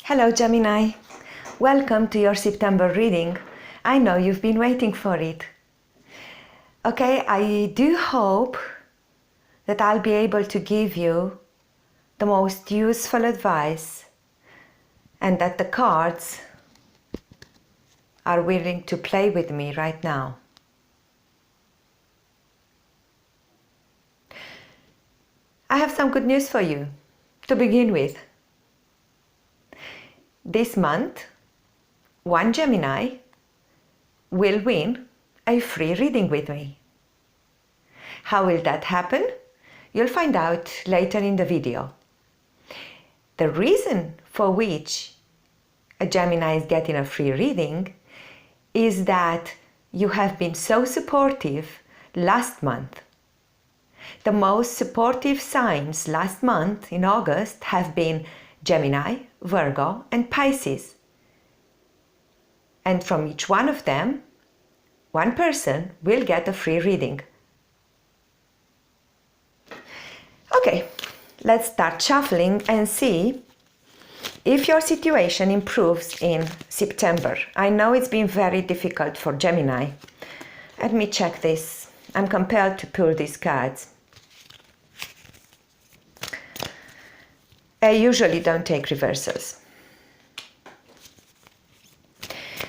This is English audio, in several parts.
Hello Gemini, welcome to your September reading. I know you've been waiting for it. Okay, I do hope that I'll be able to give you the most useful advice and that the cards are willing to play with me right now. I have some good news for you to begin with. This month, one Gemini will win a free reading with me. How will that happen? You'll find out later in the video. The reason for which a Gemini is getting a free reading is that you have been so supportive last month. The most supportive signs last month in August have been Gemini, Virgo, and Pisces. And from each one of them, one person will get a free reading. Okay, let's start shuffling and see if your situation improves in September. I know it's been very difficult for Gemini. Let me check this. I'm compelled to pull these cards. I usually don't take reversals.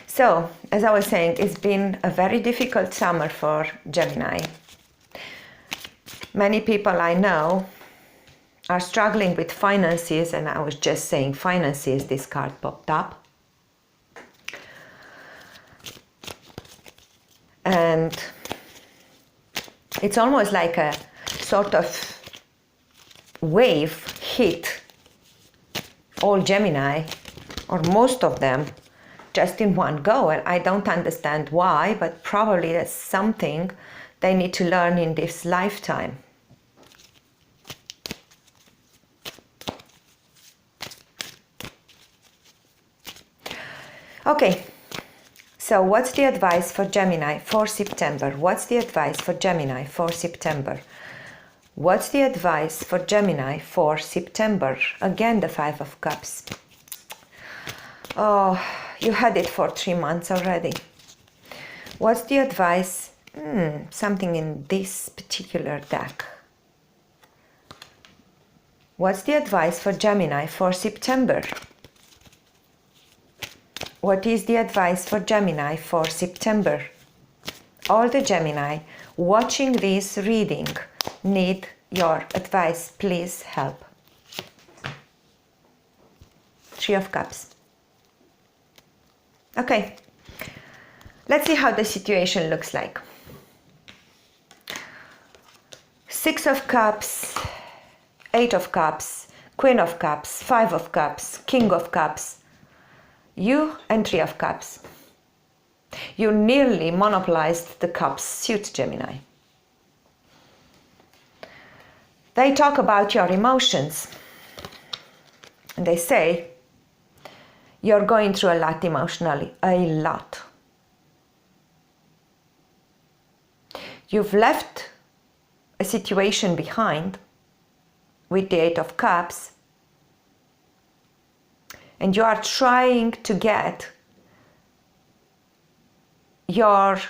So, as I was saying, it's been a very difficult summer for Gemini. Many people I know are struggling with finances, and I was just saying finances, this card popped up. And it's almost like a sort of wave hit all Gemini, or most of them, just in one go. And I don't understand why, but probably that's something they need to learn in this lifetime. Okay, so what's the advice for Gemini for September? What's the advice for Gemini for September? What's the advice for Gemini for September? Again, the Five of Cups. Oh, you had it for 3 months already. What's the advice? Something in this particular deck. What's the advice for Gemini for September? What is the advice for Gemini for September? All the Gemini watching this reading need your advice. Please help. Three of Cups. Okay, let's see how the situation looks like. Six of Cups, Eight of Cups, Queen of Cups, Five of Cups, King of Cups, you and Three of Cups. You nearly monopolized the cups suit, Gemini. They talk about your emotions. And they say you're going through a lot emotionally, a lot. You've left a situation behind with the Eight of Cups, and you are trying to get your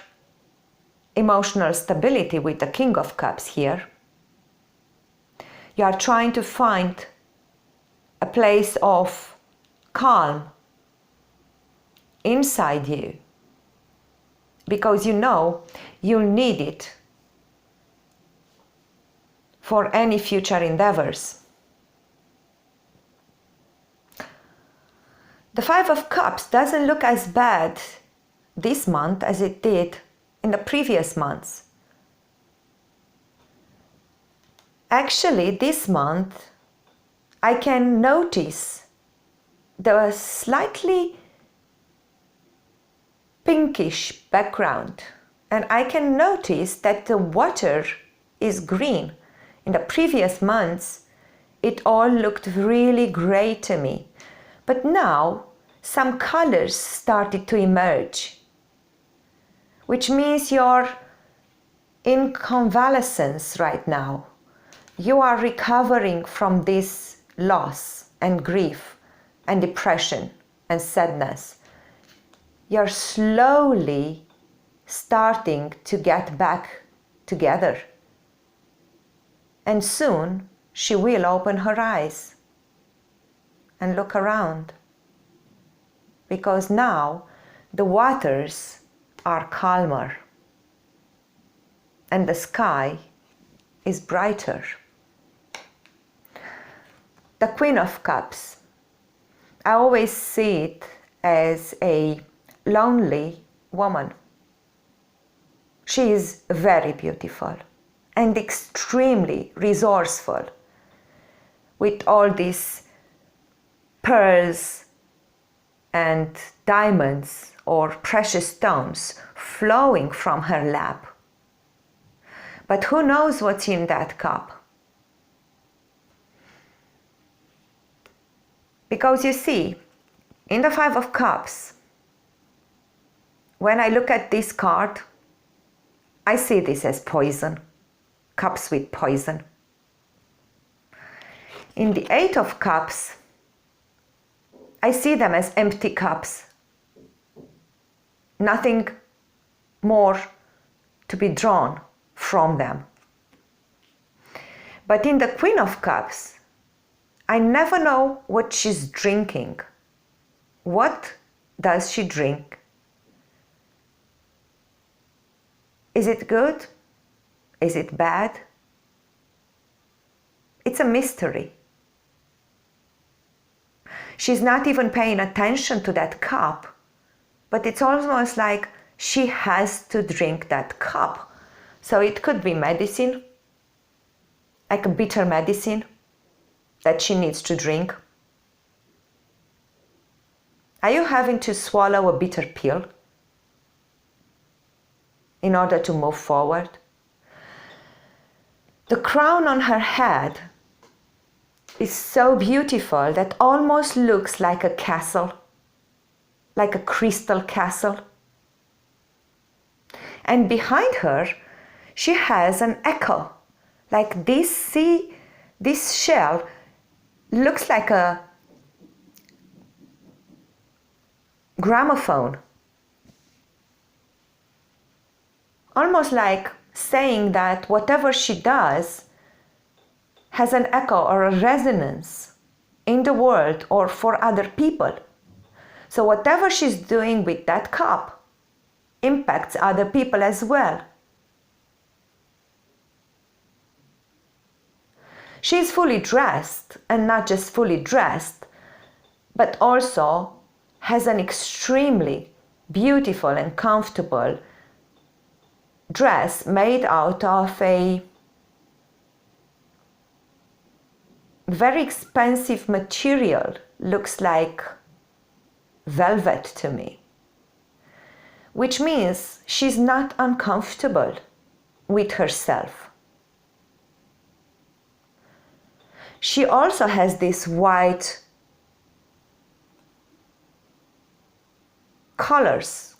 emotional stability with the King of Cups here. You are trying to find a place of calm inside you, because you know you'll need it for any future endeavors. The Five of Cups doesn't look as bad this month as it did in the previous months. Actually, this month I can notice the slightly pinkish background, and I can notice that the water is green. In the previous months it all looked really grey to me, but now some colors started to emerge, which means you're in convalescence right now. You are recovering from this loss and grief and depression and sadness, you're slowly starting to get back together. And soon she will open her eyes and look around, because now the waters are calmer and the sky is brighter. The Queen of Cups, I always see it as a lonely woman. She is very beautiful and extremely resourceful, with all these pearls and diamonds or precious stones flowing from her lap. But who knows what's in that cup? Because you see, in the Five of Cups, when I look at this card, I see this as poison, cups with poison. In the Eight of Cups, I see them as empty cups, nothing more to be drawn from them. But in the Queen of Cups, I never know what she's drinking. What does she drink? Is it good? Is it bad? It's a mystery. She's not even paying attention to that cup, but it's almost like she has to drink that cup. So it could be medicine, like a bitter medicine that she needs to drink. Are you having to swallow a bitter pill in order to move forward? The crown on her head is so beautiful that almost looks like a castle, like a crystal castle. And behind her, she has an echo, like this shell looks like a gramophone, almost like saying that whatever she does has an echo or a resonance in the world or for other people. So whatever she's doing with that cup impacts other people as well. She's fully dressed, and not just fully dressed, but also has an extremely beautiful and comfortable dress made out of a very expensive material, looks like velvet to me, which means she's not uncomfortable with herself. She also has this white cuffs,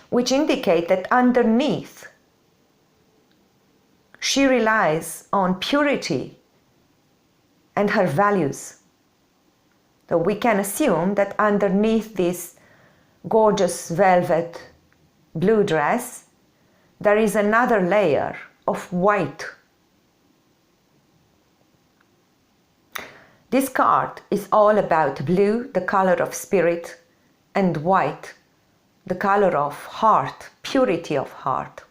which indicate that underneath she relies on purity and her values. So we can assume that underneath this gorgeous velvet blue dress, there is another layer of white. This card is all about blue, the color of spirit, and white, the color of heart, purity of heart.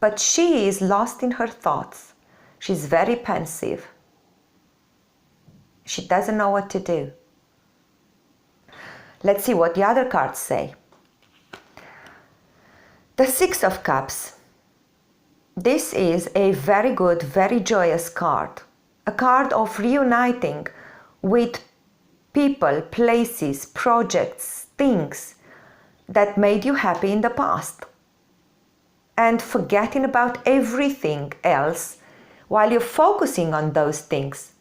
But she is lost in her thoughts. She's very pensive. She doesn't know what to do. Let's see what the other cards say. The Six of Cups. This is a very good, very joyous card. A card of reuniting with people, places, projects, things that made you happy in the past. And forgetting about everything else while you're focusing on those things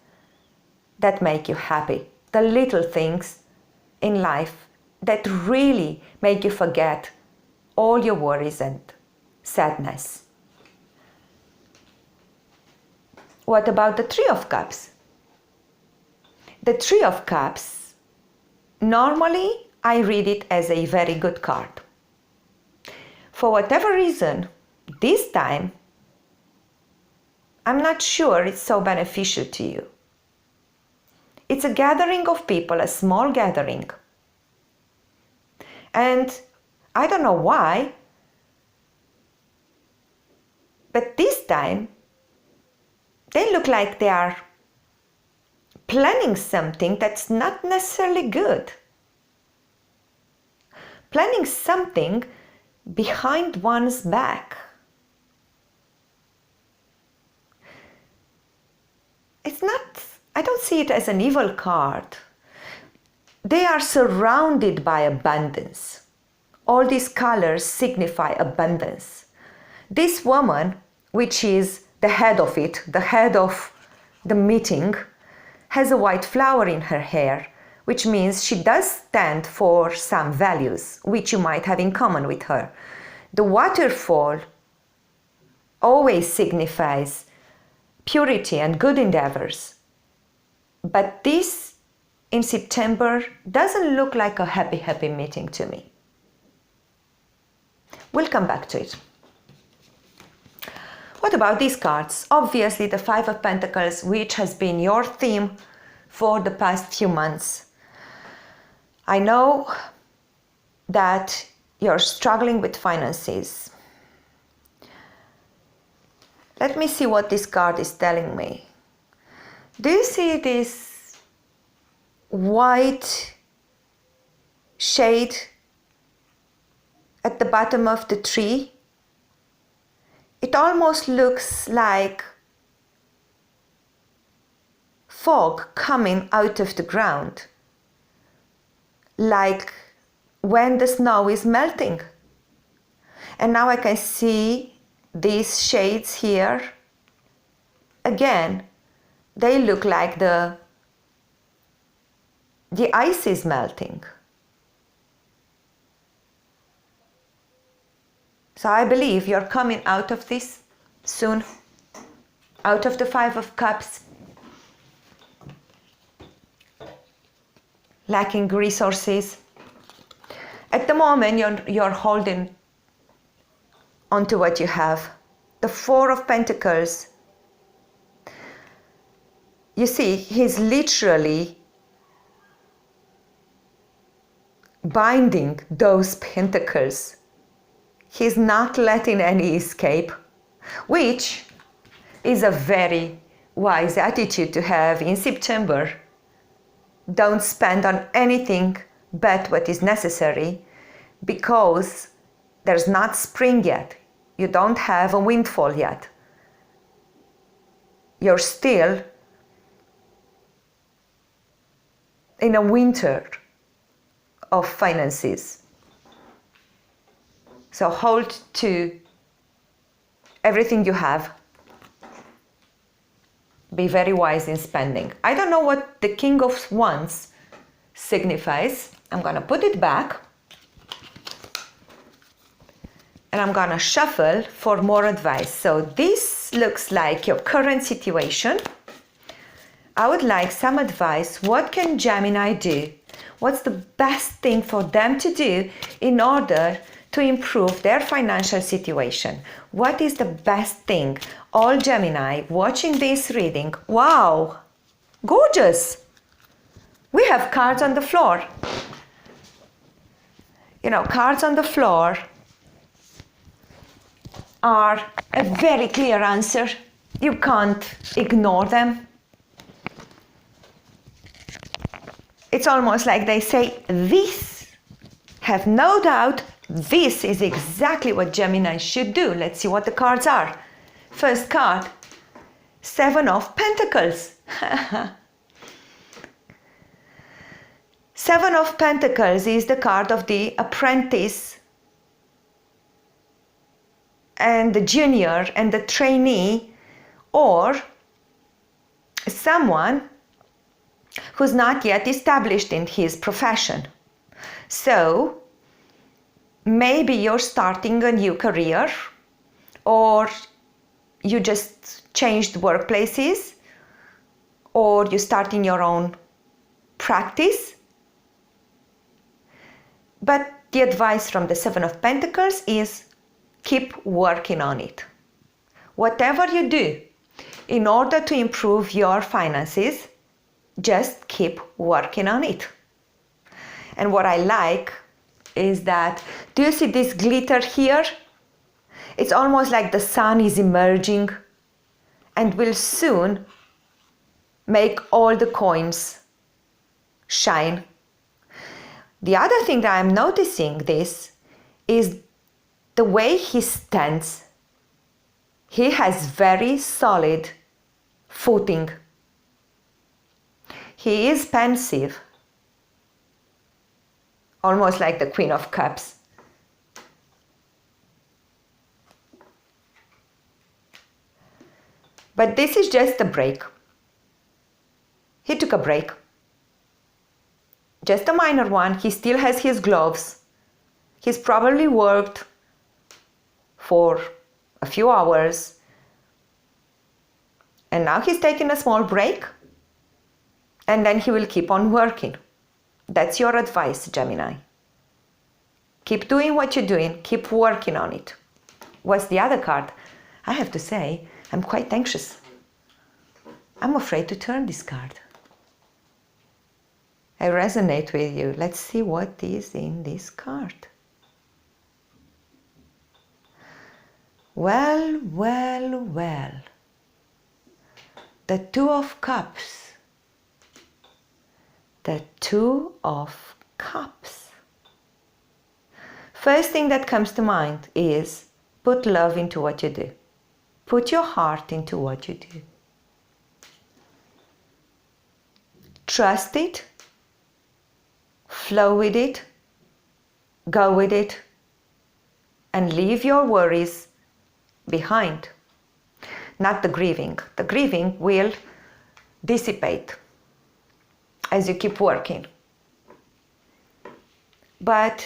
that make you happy. The little things in life that really make you forget all your worries and sadness. What about the Three of Cups? The Three of Cups, normally I read it as a very good card. For whatever reason, this time, I'm not sure it's so beneficial to you. It's a gathering of people, a small gathering. And I don't know why, but this time, they look like they are planning something that's not necessarily good. Planning something behind one's back. It's not, I don't see it as an evil card. They are surrounded by abundance. All these colors signify abundance. This woman, which is the head of it, the head of the meeting, has a white flower in her hair, which means she does stand for some values, which you might have in common with her. The waterfall always signifies purity and good endeavors. But this, in September, doesn't look like a happy meeting to me. We'll come back to it. What about these cards? Obviously, the Five of Pentacles, which has been your theme for the past few months. I know that you're struggling with finances. Let me see what this card is telling me. Do you see this white shade at the bottom of the tree? It almost looks like fog coming out of the ground, like when the snow is melting. And now I can see these shades here. Again, they look like the ice is melting. So I believe you're coming out of this soon, out of the Five of Cups, lacking resources. At the moment, you're holding onto what you have. The Four of Pentacles. You see, he's literally binding those pentacles. He's not letting any escape, which is a very wise attitude to have in September. Don't spend on anything but what is necessary, because there's not spring yet. You don't have a windfall yet. You're still in a winter of finances. So hold to everything you have. Be very wise in spending. I don't know what the King of Wands signifies. I'm going to put it back. And I'm going to shuffle for more advice. So this looks like your current situation. I would like some advice. What can Gemini do? What's the best thing for them to do in order to improve their financial situation? What is the best thing? All Gemini watching this reading, wow, gorgeous. We have cards on the floor. You know, cards on the floor are a very clear answer. You can't ignore them. It's almost like they say, this, have no doubt, this is exactly what Gemini should do. Let's see what the cards are. First card, Seven of Pentacles. Seven of Pentacles is the card of the apprentice and the junior and the trainee, or someone who's not yet established in his profession. So maybe you're starting a new career, or you just changed workplaces, or you're starting your own practice. But the advice from the Seven of Pentacles is keep working on it. Whatever you do, in order to improve your finances, just keep working on it. And what I like is that, do you see this glitter here? It's almost like the sun is emerging and will soon make all the coins shine. The other thing that I'm noticing this is the way he stands. He has very solid footing. He is pensive, almost like the Queen of Cups. But this is just a break. He took a break. Just a minor one. He still has his gloves. He's probably worked for a few hours. And now he's taking a small break. And then he will keep on working. That's your advice, Gemini. Keep doing what you're doing. Keep working on it. What's the other card? I have to say, I'm quite anxious. I'm afraid to turn this card. I resonate with you. Let's see what is in this card. Well, well, well. The Two of Cups. The Two of Cups. First thing that comes to mind is put love into what you do. Put your heart into what you do. Trust it. Flow with it. Go with it. And leave your worries behind. Not the grieving. The grieving will dissipate as you keep working. But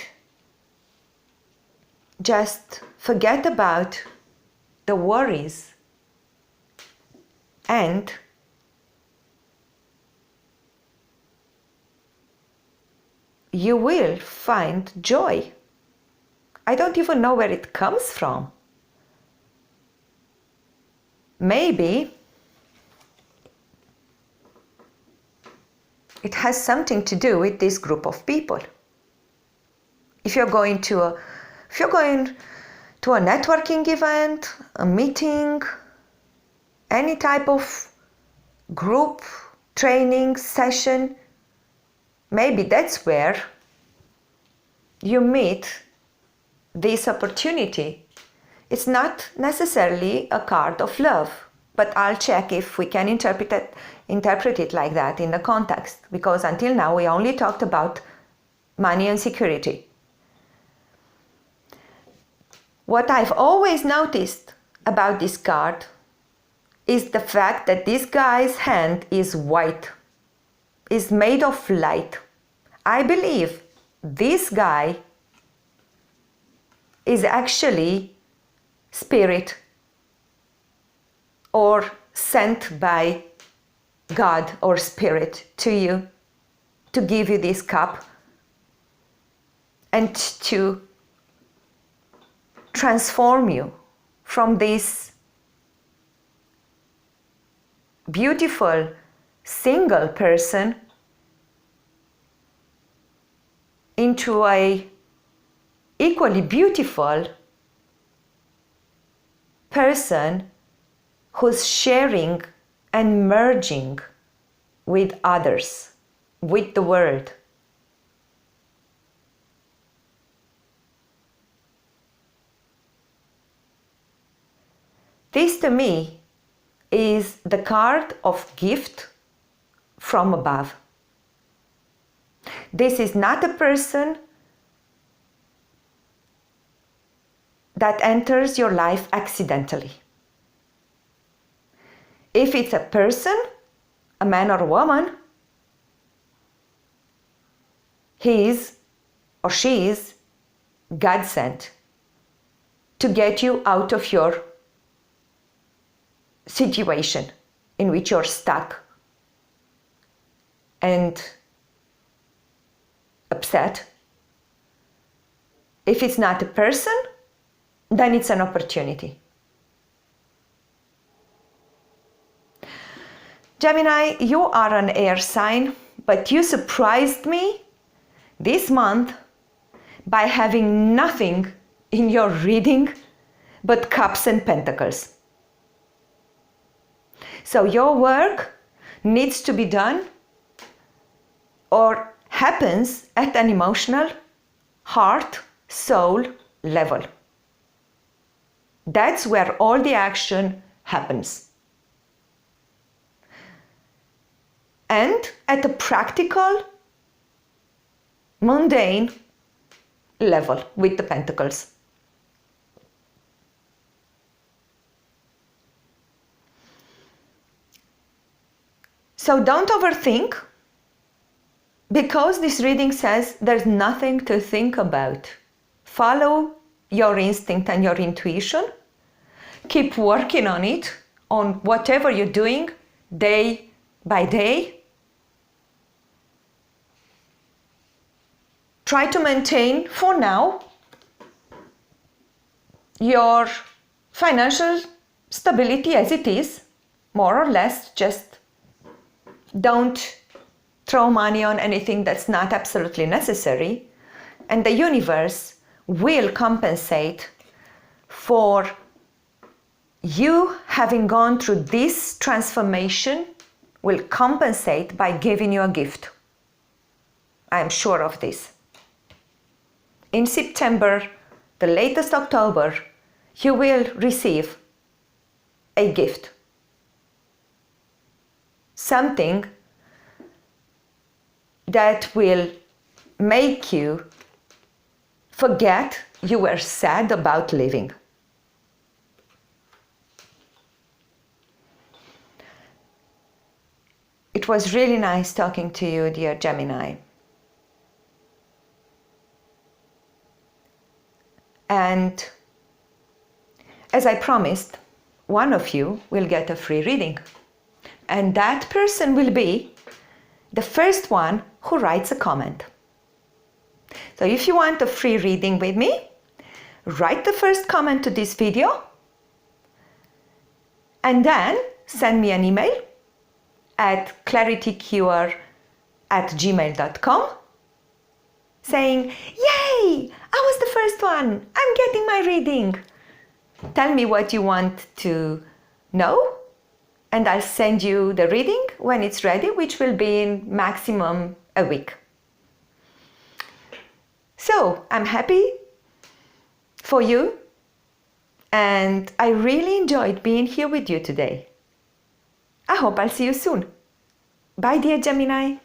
just forget about the worries and you will find joy. I don't even know where it comes from. Maybe it has something to do with this group of people. If you're going to a networking event, a meeting, any type of group training session, maybe that's where you meet this opportunity. It's not necessarily a card of love, but I'll check if we can interpret it like that in the context, because until now we only talked about money and security. What I've always noticed about this card is the fact that this guy's hand is white, is made of light. I believe this guy is actually spirit or sent by God or spirit to you to give you this cup and to transform you from this beautiful single person into a equally beautiful person who's sharing and merging with others, with the world. This to me is the card of gift from above. This is not a person that enters your life accidentally. If it's a person, a man or a woman, he is or she is God sent to get you out of your situation in which you're stuck and upset. If it's not a person, then it's an opportunity. Gemini, you are an air sign, but you surprised me this month by having nothing in your reading but cups and pentacles. So your work needs to be done or happens at an emotional, heart, soul level. That's where all the action happens. And at a practical, mundane level with the pentacles. So don't overthink, because this reading says there's nothing to think about. Follow your instinct and your intuition. Keep working on it, on whatever you're doing, day by day. Try to maintain, for now, your financial stability as it is, more or less. Just don't throw money on anything that's not absolutely necessary, and the universe will compensate for you having gone through this transformation, will compensate by giving you a gift. I am sure of this. In September, the latest October, you will receive a gift. Something that will make you forget you were sad about living. It was really nice talking to you, dear Gemini. And as I promised, one of you will get a free reading. And that person will be the first one who writes a comment. So if you want a free reading with me, write the first comment to this video and then send me an email at claritycure@gmail.com saying, "Yay! I was the first one! I'm getting my reading!" Tell me what you want to know, and I'll send you the reading when it's ready, which will be in maximum a week. So I'm happy for you, and I really enjoyed being here with you today. I hope I'll see you soon. Bye, dear Gemini.